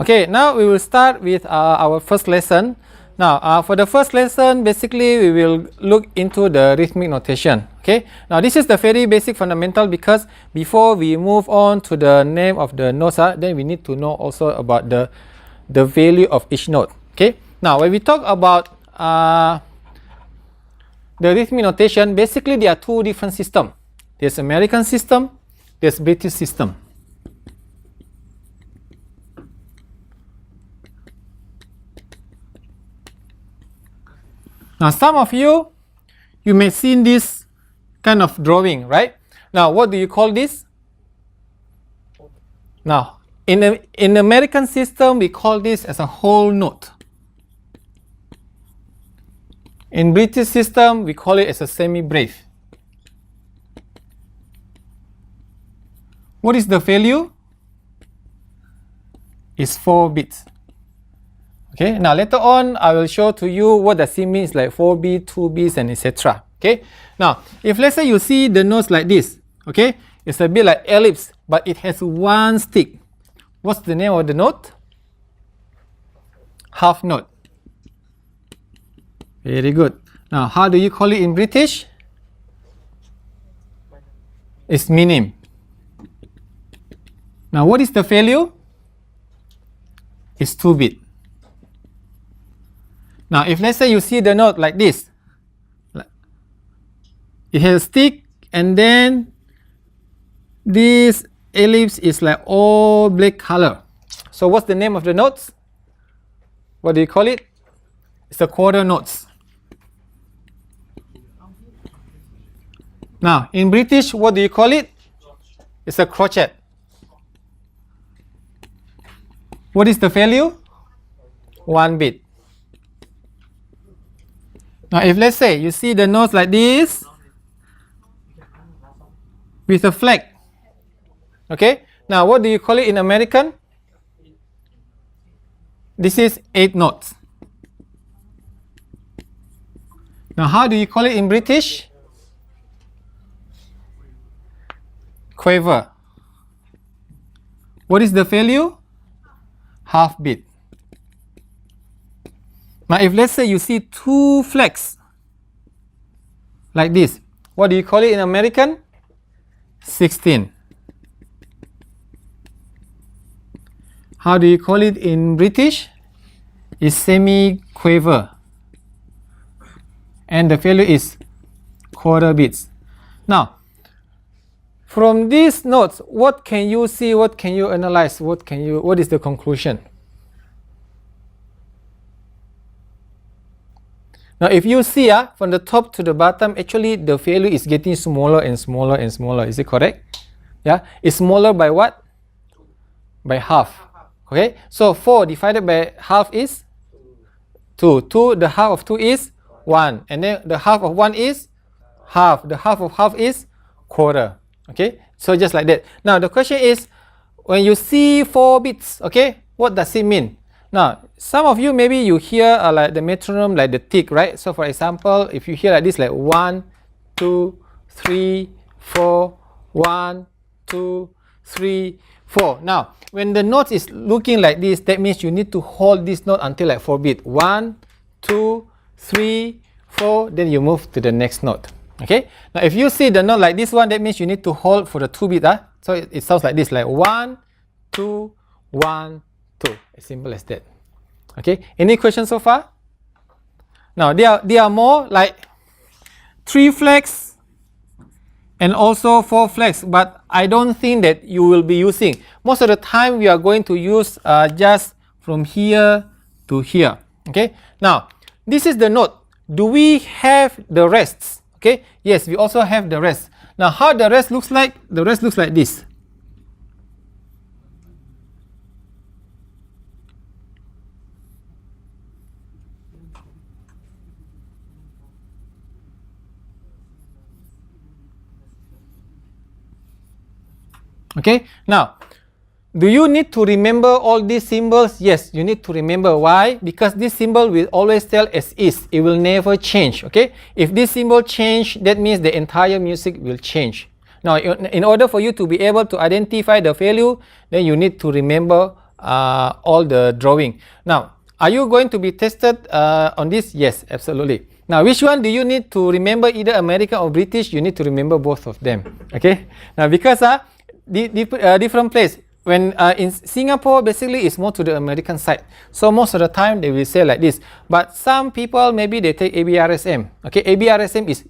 Okay, now we will start with our first lesson. Now, for the first lesson, basically we will look into the rhythmic notation. Okay, now this is the very basic fundamental, because before we move on to the name of the notes, then we need to know also about the value of each note. Okay, now when we talk about the rhythmic notation, basically there are two different systems. There's American system, there's British system. Now, some of you may seen this kind of drawing, right? Now, what do you call this? Now, in the American system, we call this as a whole note. In British system, we call it as a semi-breve. What is the value? It's 4 bits. Okay, now later on I will show to you what does it mean, like 4 bits, 2 bits, and etc. Okay, now if let's say you see the notes like this, okay, it's a bit like ellipse, but it has one stick. What's the name of the note? Half note. Very good. Now, how do you call it in British? It's minim. Now, what is the value? It's 2 bit. Now, if let's say you see the note like this, it has a stick, and then this ellipse is like all black color. So what's the name of the notes? What do you call it? It's the quarter notes. Now, in British, what do you call it? It's a crochet. What is the value? 1 bit. Now, if let's say you see the notes like this with a flag, okay? Now, what do you call it in American? This is 8 notes. Now, how do you call it in British? Quaver. What is the value? Half bit. Now, if let's say you see 2 flags like this, what do you call it in American? 16. How do you call it in British? It's semi-quaver. And the value is quarter bits. Now, from these notes, what can you see? What can you analyze? What is the conclusion? Now, if you see from the top to the bottom, actually the value is getting smaller and smaller and smaller. Is it correct? Yeah, it's smaller by what? By half. Okay, so 4 divided by half is 2. 2, the half of 2 is 1. And then the half of 1 is half. The half of half is quarter. Okay, so just like that. Now, the question is, when you see 4 bits, okay, what does it mean? Now, some of you maybe you hear like the metronome, like the tick, right? So, for example, if you hear like this, like 1, 2, 3, 4, 1, 2, 3, 4. Now, when the note is looking like this, that means you need to hold this note until like 4 bit. 1, 2, 3, 4, then you move to the next note. Okay. Now, if you see the note like this one, that means you need to hold for the 2 bit. So it sounds like this, like 1, 2, 1, 2. As simple as that. Okay. Any questions so far? Now, there are more like 3 flags and also 4 flags, but I don't think that you will be using. Most of the time, we are going to use just from here to here. Okay. Now, this is the note. Do we have the rests? Okay, yes, we also have the rest. Now, how the rest looks like? The rest looks like this. Okay, now, do you need to remember all these symbols? Yes, you need to remember. Why? Because this symbol will always tell as is. It will never change. Okay, if this symbol change, that means the entire music will change. Now, in order for you to be able to identify the value, then you need to remember all the drawing. Now, are you going to be tested on this? Yes, absolutely. Now, which one do you need to remember, either American or British? You need to remember both of them. Okay. Now, because different place. When in Singapore, basically it's more to the American side. So most of the time they will say like this. But some people, maybe they take ABRSM. Okay, ABRSM is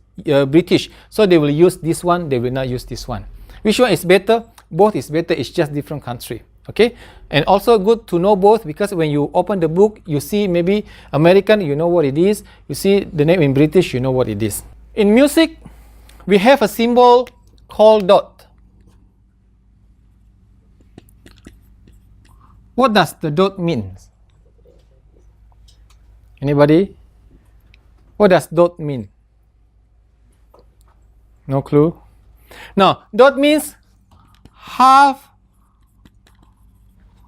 British. So they will use this one, they will not use this one. Which one is better? Both is better, it's just different country. Okay, and also good to know both, because when you open the book, you see maybe American, you know what it is. You see the name in British, you know what it is. In music, we have a symbol called dot. What does the dot mean? Anybody? What does dot mean? No clue? Now, dot means half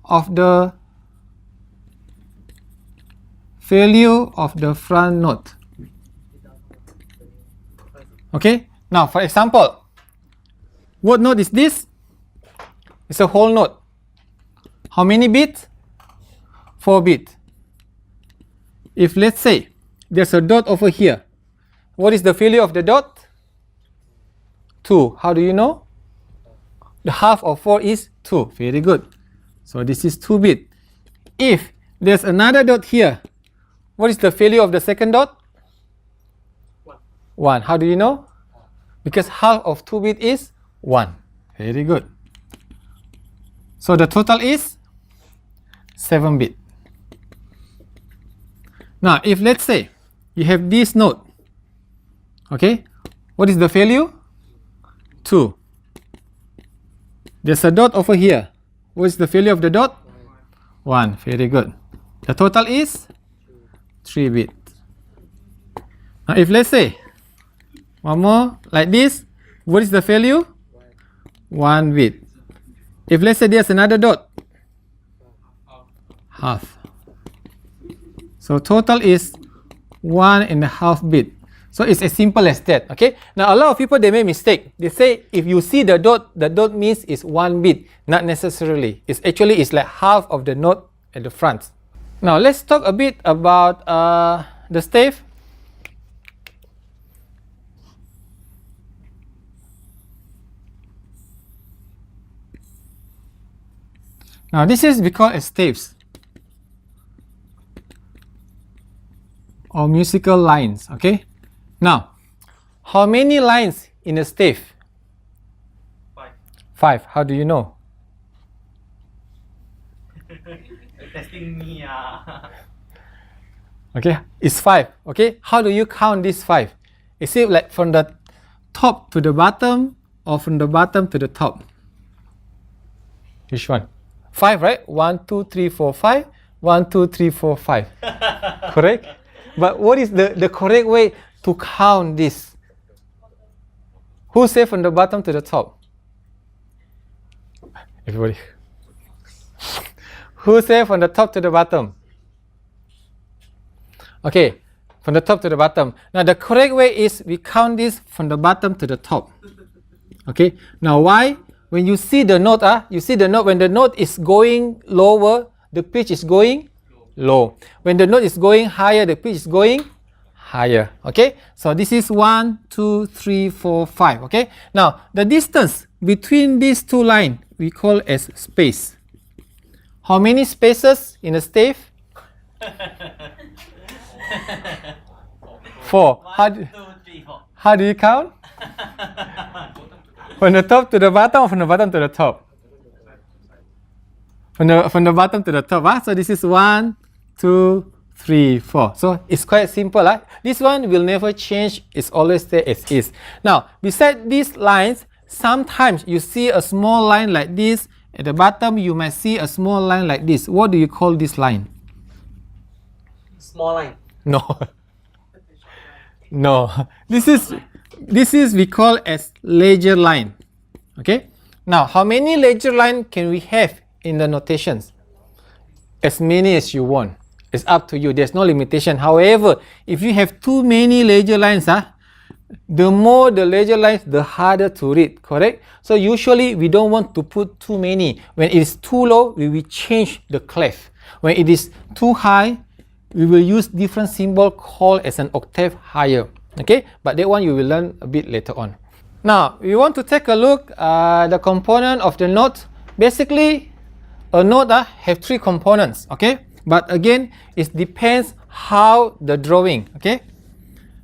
of the value of the front note. Okay? Now, for example, what note is this? It's a whole note. How many bits? 4 bits. If let's say there's a dot over here, what is the value of the dot? 2. How do you know? The half of 4 is 2. Very good. So this is 2 bits. If there's another dot here, what is the value of the second dot? 1. How do you know? Because half of 2 bits is 1. Very good. So the total is 7 bits. Now, if let's say you have this note, okay, what is the value? 2. There's a dot over here. What is the value of the dot? 1. Very good. The total is 3 bits. Now, if let's say one more like this, what is the value? 1 bit. If let's say there's another dot, half. So total is 1.5 bit. So it's as simple as that. Okay. Now a lot of people, they make mistake. They say if you see the dot means it's 1 bit. Not necessarily. It's actually like half of the note at the front. Now let's talk a bit about the stave. Now this is we call as staves, or musical lines. Okay. Now, how many lines in a stave? 5. 5. How do you know? Testing me. Okay, it's 5. Okay, how do you count these 5? Is it like from the top to the bottom, or from the bottom to the top? Which one? 5, right? 1, 2, 3, 4, 5. 1, 2, 3, 4, 5. Correct? But what is the correct way to count this? Who say from the bottom to the top? Everybody. Who say from the top to the bottom? Okay, from the top to the bottom. Now the correct way is we count this from the bottom to the top. Okay, now why? When you see the note, you see the note, when the note is going lower, the pitch is going low. When the note is going higher, the pitch is going higher. Okay, so this is 1, 2, 3, 4, 5. Okay, now the distance between these two lines we call as space. How many spaces in a stave? 4. 1, 2, 3, 4. How do you count? From the top to the bottom, or from the bottom to the top? From the bottom to the top. So this is 1, 2, 3, 4. So it's quite simple. This one will never change. It's always stay as is. Now, beside these lines, sometimes you see a small line like this. At the bottom, you might see a small line like this. What do you call this line? Small line. No. No. This is we call as ledger line. Okay. Now, how many ledger line can we have in the notations? As many as you want. It's up to you. There's no limitation. However, if you have too many ledger lines, the more the ledger lines, the harder to read, correct? So usually we don't want to put too many. When it is too low, we will change the clef. When it is too high, we will use different symbol called as an octave higher. Okay, but that one you will learn a bit later on. Now we want to take a look the component of the note. Basically, a note have three components. Okay, but again, it depends how the drawing. Okay,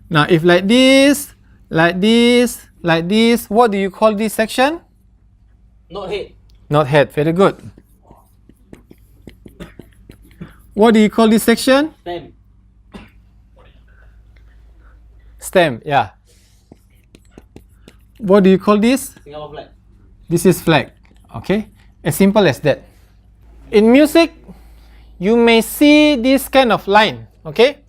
now if like this, like this, like this, what do you call this section? Not head. Not head. Very good. What do you call this section? Stem. Stem, yeah. What do you call this? Singapore flag. This is flag. Okay, as simple as that. In music, you may see this kind of line. Okay.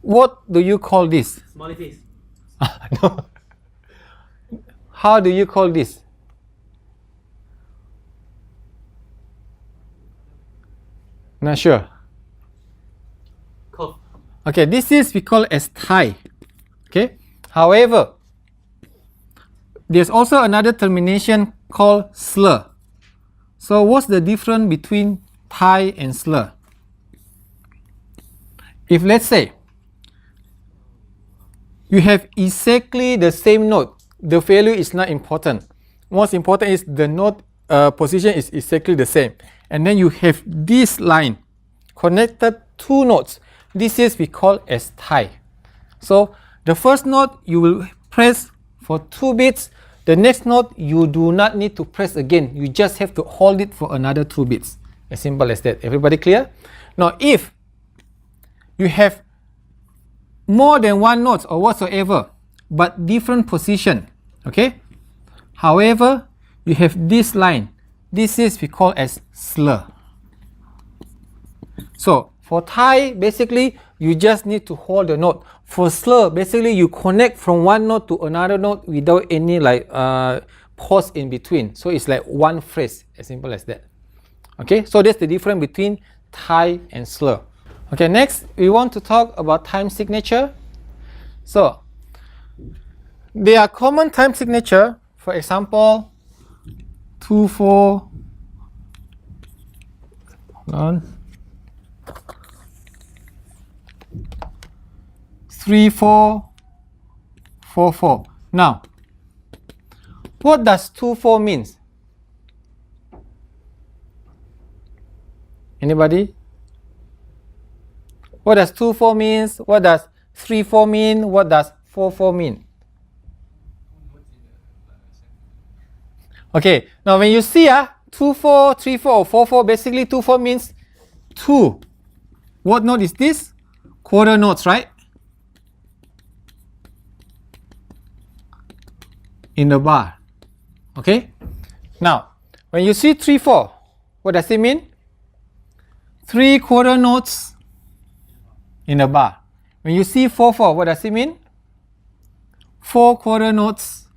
What do you call this? Smiley face. No. How do you call this? Not sure. Curve. Okay, this is we call as tie. Okay. However, there's also another termination called slur. So what's the difference between tie and slur? If let's say you have exactly the same note, the value is not important. Most important is the note position is exactly the same. And then you have this line connected two notes. This is we call as tie. So the first note you will press for 2 beats. The next note you do not need to press again. You just have to hold it for another 2 beats. As simple as that. Everybody clear? Now if you have more than one note or whatsoever, but different position, okay? However, you have this line. This is we call as slur. So for tie, basically you just need to hold the note. For slur, basically you connect from one note to another note without any like pause in between. So it's like one phrase, as simple as that. Okay, so that's the difference between tie and slur. Okay, next we want to talk about time signature. So there are common time signature. For example, 2/4. Hold on. 3/4, 4/4. Now, what does 2/4 means? Anybody? What does 2/4 means? What does 3/4 mean? What does 4/4 mean? Okay, now when you see 2/4, 3/4 or 4/4, basically 2/4 means 2. What note is this? Quarter notes, right? In the bar. Okay? Now, when you see 3/4, what does it mean? 3 quarter notes in the bar. When you see 4/4, what does it mean? 4 quarter notes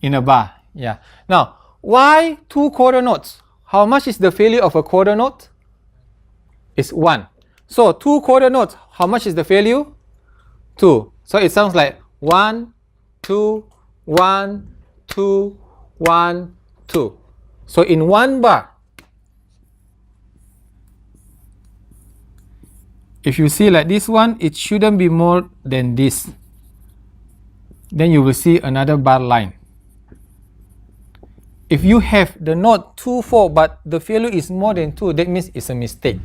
in a bar. Yeah. Now, why 2 quarter notes? How much is the value of a quarter note? It's 1. So 2 quarter notes, how much is the value? 2. So it sounds like 1, 2, 1, 2, 1, 2. So in one bar, if you see like this one, it shouldn't be more than this. Then you will see another bar line. If you have the note 2/4 but the value is more than 2, that means it's a mistake.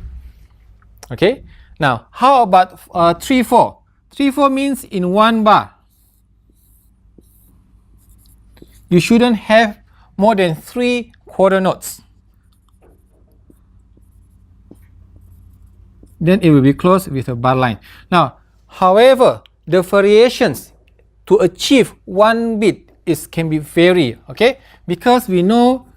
Okay? Now, how about 3/4? 3/4 means in one bar. You shouldn't have more than 3 quarter notes. Then it will be closed with a bar line. Now, however, the variations to achieve 1 beat can be vary, okay? Because we know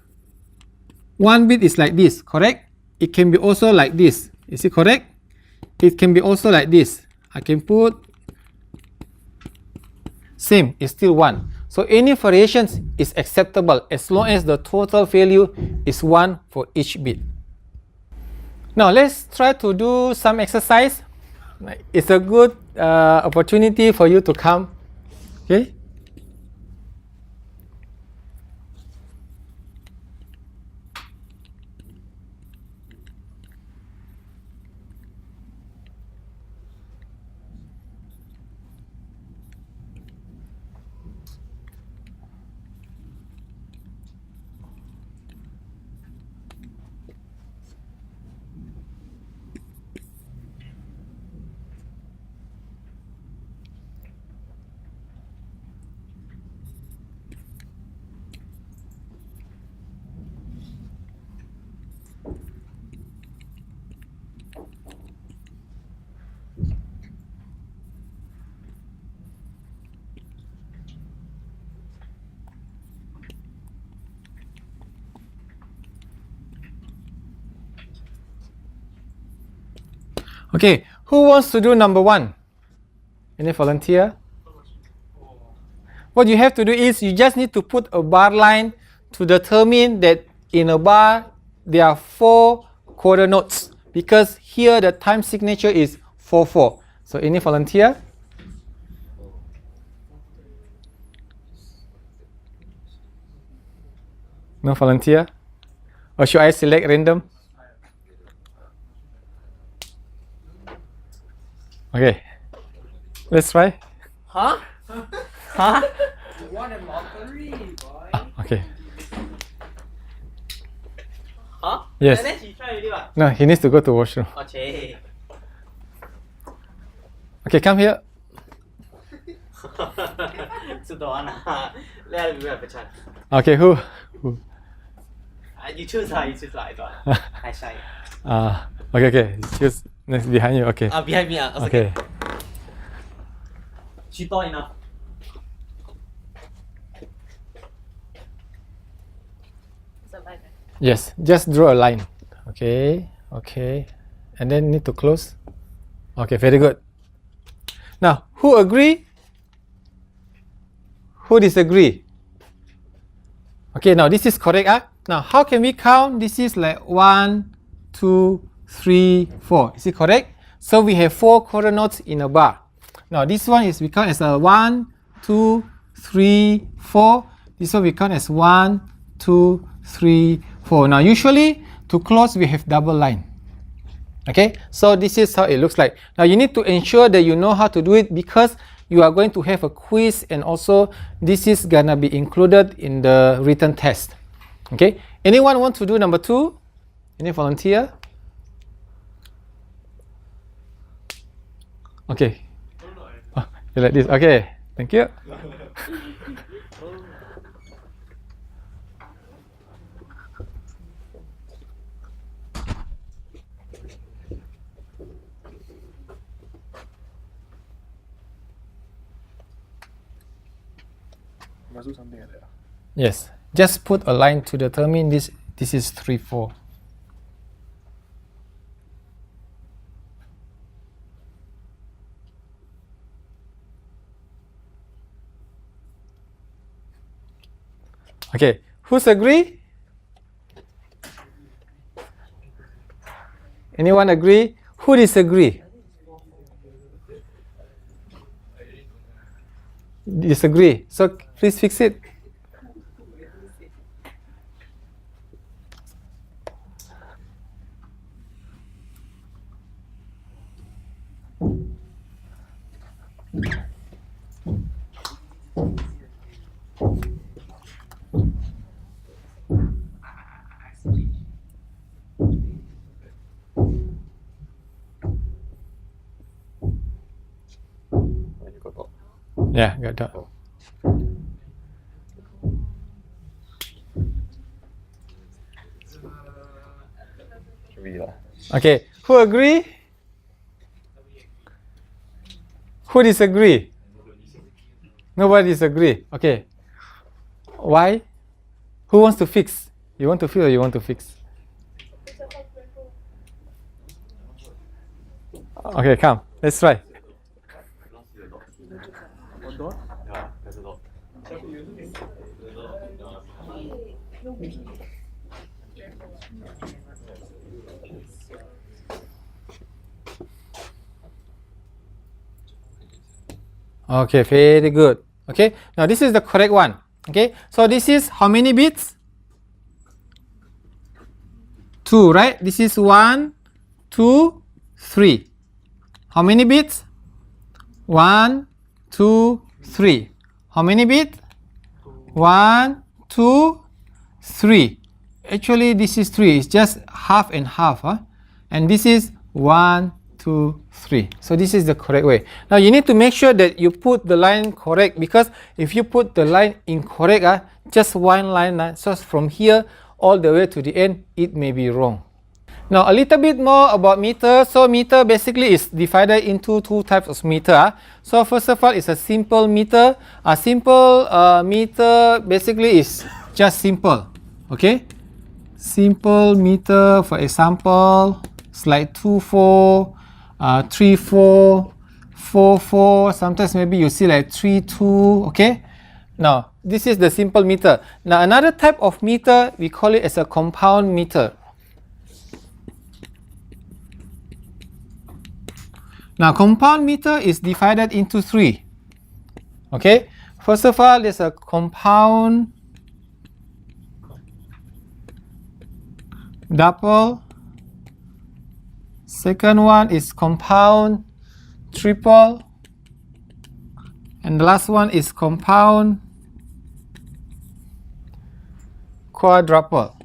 1 beat is like this, correct? It can be also like this. Is it correct? It can be also like this. I can put same, it's still 1. So any variations is acceptable as long as the total value is 1 for each bit. Now let's try to do some exercise. It's a good opportunity for you to come. Okay. Okay, who wants to do number 1? Any volunteer? What you have to do is you just need to put a bar line to determine that in a bar there are 4 quarter notes, because here the time signature is 4/4. So any volunteer? No volunteer? Or should I select random? Okay, let's try. Huh? Huh? You want a mockery, boy? Okay. Huh? Yes. And then he try already what? No, he needs to go to washroom. Okay. Okay, come here. So don't wanna let me have a chance. Okay, who? You choose lah, I don't want. I shy. Okay. Just next behind you. Okay. Behind me Okay. She tall enough. Yes, just draw a line. Okay. And then need to close. Okay, very good. Now, who agree? Who disagree? Okay, now this is correct. Now, how can we count? This is like 1, 2, 3, 4. Is it correct? So we have 4 quarter notes in a bar. Now, this one is we count as a 1, 2, 3, 4. This one we count as 1, 2, 3, 4. Now, usually to close we have double line. Okay, so this is how it looks like. Now, you need to ensure that you know how to do it, because you are going to have a quiz, and also this is gonna be included in the written test. Okay, anyone want to do number 2? Any volunteer? Okay. Oh, you like this? Okay, thank you. Must do something like that. Yes, just put a line to determine this. This is 3, 4. Okay, who's agree? Anyone agree? Who disagree? Disagree. So please fix it. Yeah, got that. Okay, who agree? Who disagree? Nobody disagree. Okay. Why? Who wants to fix? You want to fix or you want to fix? Okay, come. Let's try. Okay, very good. Okay, now this is the correct one. Okay, so this is how many bits? 2, right? This is 1, 2, 3. How many bits? 1, 2, 3. How many bits? 1, 2, 3. Actually, this is 3. It's just half and half. And this is 1, 2, 3. So this is the correct way. Now you need to make sure that you put the line correct, because if you put the line incorrect, just one line, so from here all the way to the end, it may be wrong. Now a little bit more about meter. So meter basically is divided into two types of meter. So first of all, it's a simple meter. A simple meter basically is just simple. Okay, simple meter, for example, it's like 2/4, 3/4, 4/4. Sometimes maybe you see like 3/2. Okay, now this is the simple meter. Now another type of meter, we call it as a compound meter. Now compound meter is divided into 3. Okay, first of all, there's a compound double. Second one is compound triple, and the last one is compound quadruple.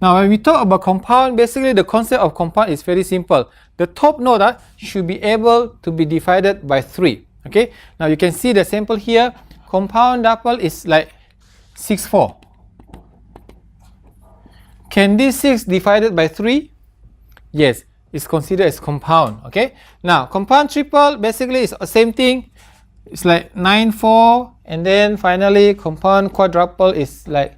Now when we talk about compound, basically the concept of compound is very simple. The top node should be able to be divided by 3. Okay, now you can see the sample here. Compound double is like 6/4. Can this 6 divided by 3? Yes, it's considered as compound. Okay, now compound triple basically is the same thing. It's like 9/4, and then finally compound quadruple is like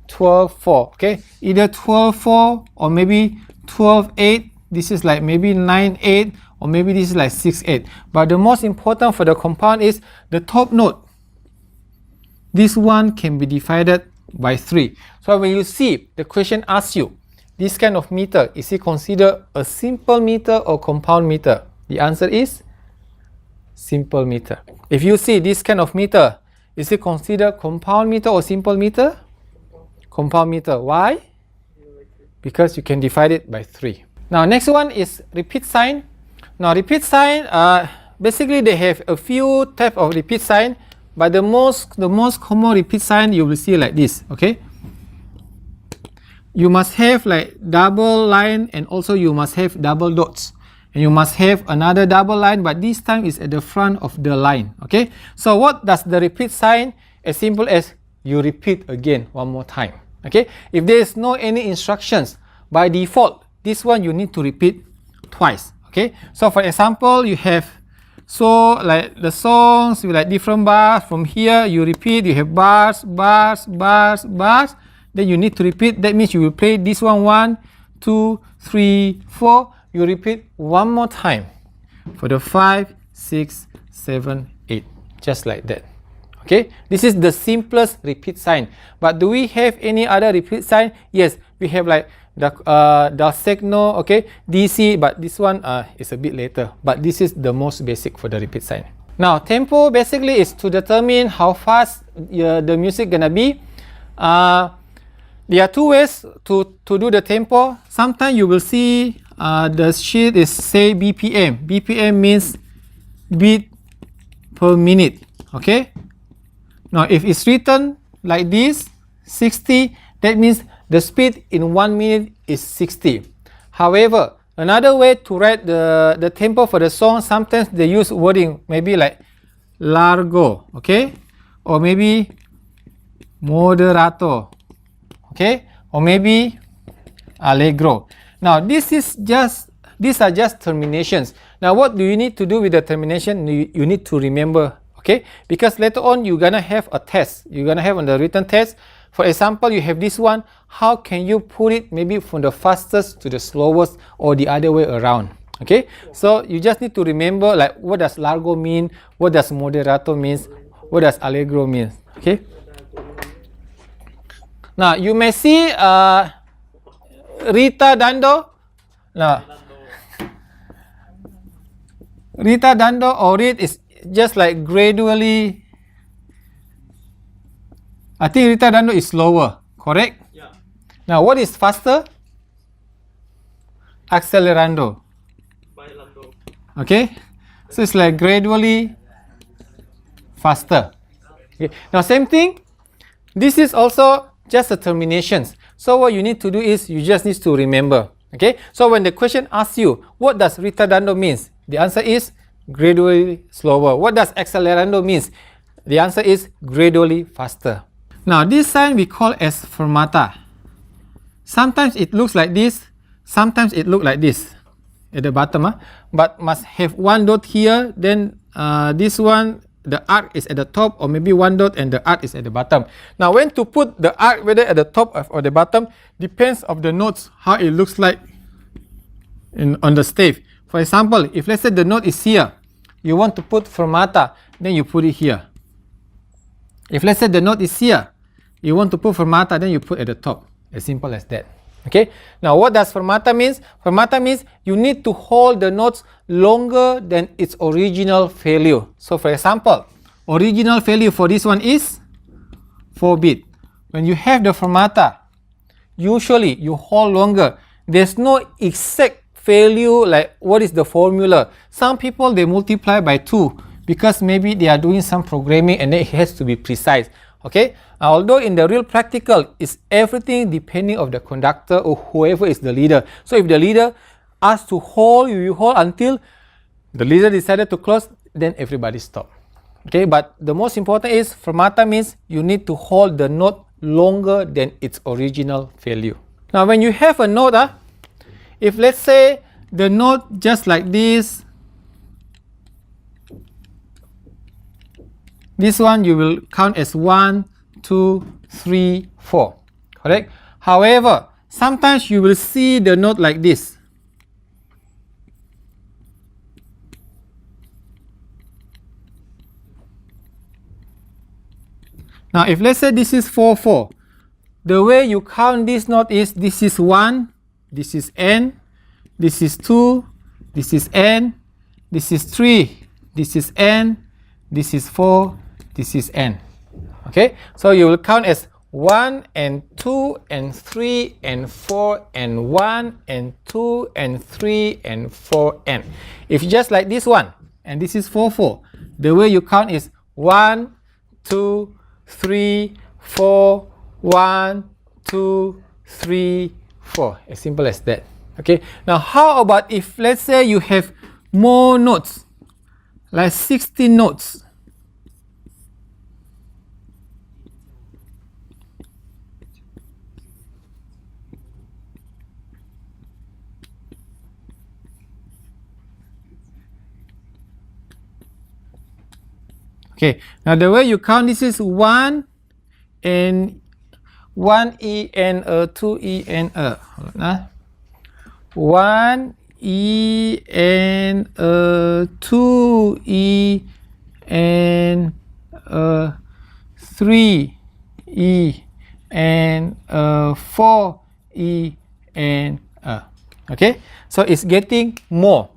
12/4. Okay, either 12/4 or maybe 12/8. This is like maybe 9/8, or maybe this is like 6/8. But the most important for the compound is the top node. This one can be divided by 3. So when you see the question asks you, this kind of meter, is it considered a simple meter or compound meter? The answer is simple meter. If you see this kind of meter, is it considered compound meter or simple meter? Compound meter. Why? Because you can divide it by 3. Now next one is repeat sign. Now repeat sign, basically they have a few type of repeat sign, but the most common repeat sign you will see like this. Okay, you must have like double line, and also you must have double dots, and you must have another double line, but this time is at the front of the line. Okay, so what does the repeat sign? As simple as you repeat again one more time. Okay, if there is no any instructions, by default this one you need to repeat twice. Okay, so for example, you have, so like the songs with like different bars. From here you repeat, you have bars, bars, bars, bars, then you need to repeat. That means you will play this one 1, 2, 3, 4. You repeat one more time for the 5, 6, 7, 8, just like that. Okay, this is the simplest repeat sign. But do we have any other repeat sign? Yes, we have like the signal, okay, DC, but this one is a bit later. But this is the most basic for the repeat sign. Now tempo basically is to determine how fast the music gonna be. There are two ways to do the tempo. Sometimes you will see the sheet is say BPM. BPM means beat per minute. Okay, now if it's written like this 60, that means the speed in 1 minute is 60. However, another way to write the tempo for the song, sometimes they use wording maybe like largo, okay, or maybe moderato, okay, or maybe allegro. Now these are just terminations. Now what do you need to do with the termination? You need to remember, okay, because later on you're gonna have a test. You're gonna have on the written test. For example, you have this one. How can you put it maybe from the fastest to the slowest, or the other way around? Okay, so you just need to remember like what does largo mean, what does moderato means, what does allegro mean. Okay, now you may see Rita Dando. Now Ritardando or reed is just like gradually. I think ritardando is slower, correct? Yeah. Now what is faster? Accelerando. Bailando. Okay, so it's like gradually faster. Okay. Now same thing, this is also just a terminations. So what you need to do is you just need to remember. Okay, so when the question asks you what does retardando means, the answer is gradually slower. What does accelerando means? The answer is gradually faster. Now this sign we call as fermata. Sometimes it looks like this, sometimes it looks like this at the bottom, but must have one dot here, then this one, the arc is at the top, or maybe one dot and the arc is at the bottom. Now when to put the arc, whether at the top or the bottom, depends of the notes, how it looks like on the stave. For example, if let's say the note is here, you want to put fermata, then you put it here. If let's say the note is here, you want to put fermata, then you put at the top. As simple as that. Okay. Now what does fermata means? Fermata means you need to hold the notes longer than its original value. So for example, original value for this one is 4 bit. When you have the fermata, usually you hold longer. There's no exact value like what is the formula. Some people they multiply by 2 because maybe they are doing some programming and it has to be precise. Okay, although in the real practical, it's everything depending of the conductor or whoever is the leader. So if the leader asks to hold, you hold until the leader decided to close, then everybody stop. Okay, but the most important is fermata means you need to hold the note longer than its original value. Now when you have a note, if let's say the note just like this one you will count as 1, 2, 3, 4, correct? However, sometimes you will see the note like this. Now if let's say this is 4, 4, the way you count this note is this is 1, this is N, this is 2, this is N, this is 3, this is N, this is 4, this is N. Okay, so you will count as 1 and 2 and 3 and 4 and 1 and 2 and 3 and 4 N. If just like this one and this is 4, 4, the way you count is 1, 2, 3, 4, 1, 2, 3, 4. As simple as that. Okay, now how about if let's say you have more notes, like 16 notes. Okay, now the way you count this is 1 and 1 E and 2 E and 1 E and 2 E and 3 E and 4 E and okay, so it's getting more.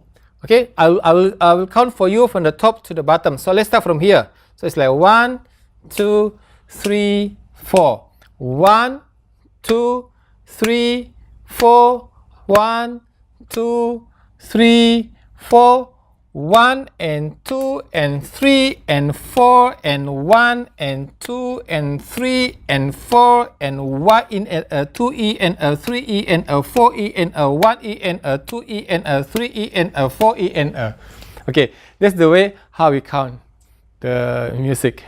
Okay, I will count for you from the top to the bottom. So let's start from here. So it's like 1, 2, 3, 4. 1, 2, 3, 4. 1, 2, 3, 4. 1 and 2 and 3 and 4 and 1 and 2 and 3 and 4 and 1 in 2E and 3E and 4E and 1E and 2E and 3E and 4E and okay, that's the way how we count the music.